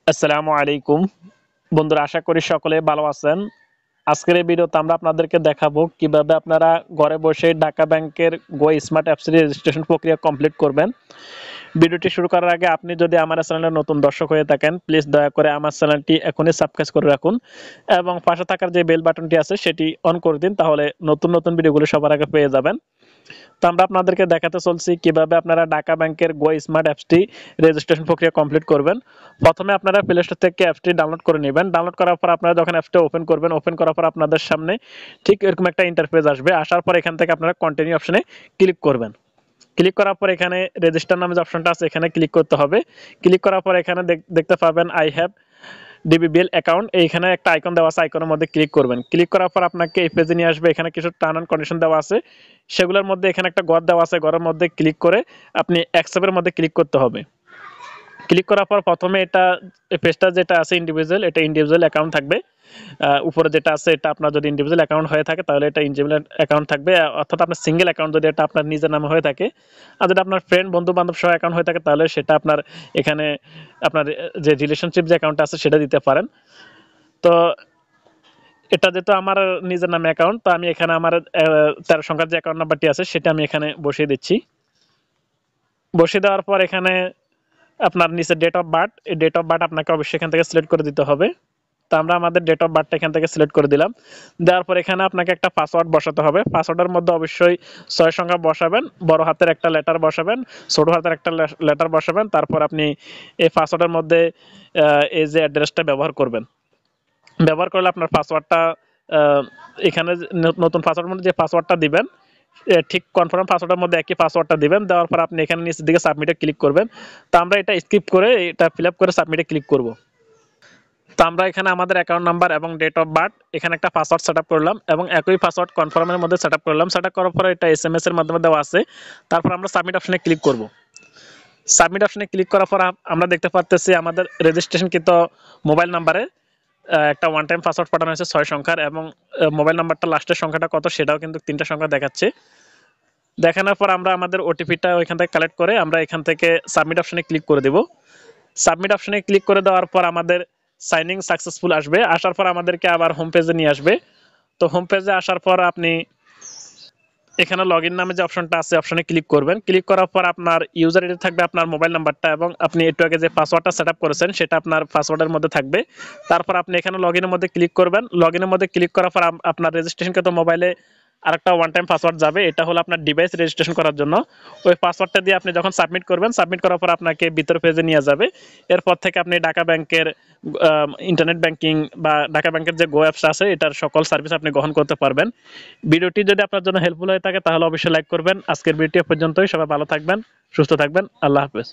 আসসালামু আলাইকুম বন্ধুরা, আশা করি সকলে ভালো আছেন। আজকের এই ভিডিওতে আমরা আপনাদেরকে দেখাবো কিভাবে আপনারা ঘরে বসে ঢাকা ব্যাংকের গো স্মার্ট অ্যাপস রেজিস্ট্রেশন প্রক্রিয়া কমপ্লিট করবেন। ভিডিওটি শুরু করার আগে আপনি যদি আমার চ্যানেলের নতুন দর্শক হয়ে থাকেন, প্লিজ দয়া করে আমার চ্যানেলটি এখনই সাবস্ক্রাইব করে রাখুন এবং পাশে থাকার যে বেল বাটনটি আছে সেটি অন করে দিন, তাহলে নতুন নতুন ভিডিওগুলো সবার আগে পেয়ে যাবেন। তো আমরা আপনাদেরকে দেখাতে চলছি কিভাবে আপনারা ঢাকা ব্যাংকের গো স্মার্ট অ্যাপসটি রেজিস্ট্রেশন প্রক্রিয়া কমপ্লিট করবেন। প্রথমে আপনারা প্লে স্টোর থেকে অ্যাপসটি ডাউনলোড করে নেবেন। ডাউনলোড করার পর আপনারা যখন অ্যাপসটা ওপেন করবেন, ওপেন করার পর আপনাদের সামনে ঠিক এরকম একটা ইন্টারফেস আসবে। আসার পর এখান থেকে আপনারা কন্টিনিউ অপশনে ক্লিক করবেন। ক্লিক করার পর এখানে রেজিস্টার নামে যে অপশনটা আছে এখানে ক্লিক করতে হবে। ক্লিক করার পর এখানে দেখতে পাবেন আই হ্যাভ ডিবিবিএল অ্যাকাউন্ট, এইখানে একটা আইকন দেওয়া আছে, আইকনের মধ্যে ক্লিক করবেন। ক্লিক করার পর আপনাকে এই পেজে নিয়ে আসবে। এখানে কিছু টার্ম এন্ড কন্ডিশন দেওয়া আছে, সেগুলোর মধ্যে এখানে একটা ঘর দেওয়া আছে, ঘরের মধ্যে ক্লিক করে আপনি অ্যাকসেপ্টের মধ্যে ক্লিক করতে হবে। ক্লিক করার পর প্রথমে এটা পেজটা যেটা আছে ইন্ডিভিজুয়াল, এটা ইন্ডিভিজুয়াল অ্যাকাউন্ট থাকবে। উপরে যেটা আছে এটা আপনার যদি ইন্ডিভিজুয়াল অ্যাকাউন্ট হয়ে থাকে তাহলে এটা ইন্ডিভিজুয়াল অ্যাকাউন্ট থাকবে, অর্থাৎ আপনার সিঙ্গেল অ্যাকাউন্ট যদি এটা আপনার নিজের নামে হয়ে থাকে। আর যদি আপনার ফ্রেন্ড বন্ধু বান্ধব সহ অ্যাকাউন্ট হয়ে থাকে তাহলে সেটা আপনার এখানে আপনার যে রিলেশনশিপ যে অ্যাকাউন্ট আছে সেটা দিতে পারেন। তো এটা যেহেতু আমার নিজের নামে অ্যাকাউন্ট, তো আমি এখানে আমার 13 সংখ্যার যে অ্যাকাউন্ট নাম্বারটি আছে সেটা আমি এখানে বসিয়ে দিচ্ছি। বসিয়ে দেওয়ার পর এখানে আপনার নিচে ডেট অফ বার্থ, এই ডেট অফ বার্থ আপনাকে অবশ্যই এখান থেকে সিলেক্ট করে দিতে হবে। তো আমরা আমাদের ডেট অফ বার্থটা এখান থেকে সিলেক্ট করে দিলাম। দেওয়ার পর এখানে আপনাকে একটা পাসওয়ার্ড বসাতে হবে। পাসওয়ার্ডের মধ্যে অবশ্যই 6 সংখ্যা বসাবেন, বড় হাতের একটা লেটার বসাবেন, ছোট হাতের একটা লেটার বসাবেন। তারপর আপনি এই পাসওয়ার্ডের মধ্যে এই যে অ্যাড্রেসটা ব্যবহার করবেন। ব্যবহার করলে আপনার পাসওয়ার্ডটা এখানে নতুন পাসওয়ার্ডের মধ্যে যে পাসওয়ার্ডটা দিবেন ঠিক কনফার্ম পাসওয়ার্ডের মধ্যে একই পাসওয়ার্ডটা দিবেন। দেওয়ার পর আপনি এখানে নিচের দিকে সাবমিটে ক্লিক করবেন। তো আমরা এটা স্কিপ করে এটা ফিল আপ করে সাবমিটে ক্লিক করব। তো আমরা এখানে আমাদের অ্যাকাউন্ট নাম্বার এবং ডেট অফ বার্থ এখানে একটা পাসওয়ার্ড সেট আপ করলাম এবং একই পাসওয়ার্ড কনফার্মের মধ্যে সেট আপ করলাম। সেট আপ করার পরে এটা এসএমএস এর মাধ্যমে দেওয়া আছে। তারপর আমরা সাবমিট অপশনে ক্লিক করব। সাবমিট অপশনে ক্লিক করার পর আমরা দেখতে পাচ্ছি আমাদের রেজিস্ট্রেশনকৃত মোবাইল নাম্বারে একটা ওয়ান টাইম পাসওয়ার্ড পাঠানো হয়েছে 6 সংখ্যার, এবং মোবাইল নাম্বারটা লাস্টের সংখ্যাটা কত সেটাও কিন্তু 3টা সংখ্যা দেখাচ্ছে। দেখানোর পর আমরা আমাদের ওটিপিটা ওইখান থেকে কালেক্ট করে আমরা এখান থেকে সাবমিট অপশনে ক্লিক করে দেব। সাবমিট অপশনে ক্লিক করে দেওয়ার পর আমাদের সাইনিং সাকসেসফুল আসবে। আসার পর আমাদেরকে আবার হোম পেজে নিয়ে আসবে। তো হোম পেজে আসার পর আপনি এখানে লগইন নামে যে অপশনটা আছে অপশনে ক্লিক করবেন। ক্লিক করার পর আপনার ইউজার আইডি থাকবে আপনার মোবাইল নাম্বারটা, এবং আপনি একটু আগে যে পাসওয়ার্ডটা সেট আপ করেছেন সেটা আপনার পাসওয়ার্ডের মধ্যে থাকবে। তারপর আপনি এখানে লগইনের মধ্যে ক্লিক করবেন। লগইনের মধ্যে ক্লিক করার পর আপনার রেজিস্ট্রেশনকৃত মোবাইলে আরেকটা ওয়ান টাইম পাসওয়ার্ড যাবে, এটা হলো আপনার ডিভাইস রেজিস্ট্রেশন করার জন্য। ওই পাসওয়ার্ডটা দিয়ে আপনি যখন সাবমিট করবেন, সাবমিট করার পর আপনাকে ভিতর পেজে নিয়ে যাবে। এরপর থেকে আপনি ঢাকা ব্যাংকের ইন্টারনেট ব্যাংকিং বা ঢাকা ব্যাংকের যে গো অ্যাপস আছে এটার সকল সার্ভিস আপনি গ্রহণ করতে পারবেন। ভিডিওটি যদি আপনার জন্য হেল্পফুল হয়ে থাকে তাহলে অবশ্যই লাইক করবেন। আজকের ভিডিও পর্যন্তই, সবাই ভালো থাকবেন, সুস্থ থাকবেন, আল্লাহ হাফেজ।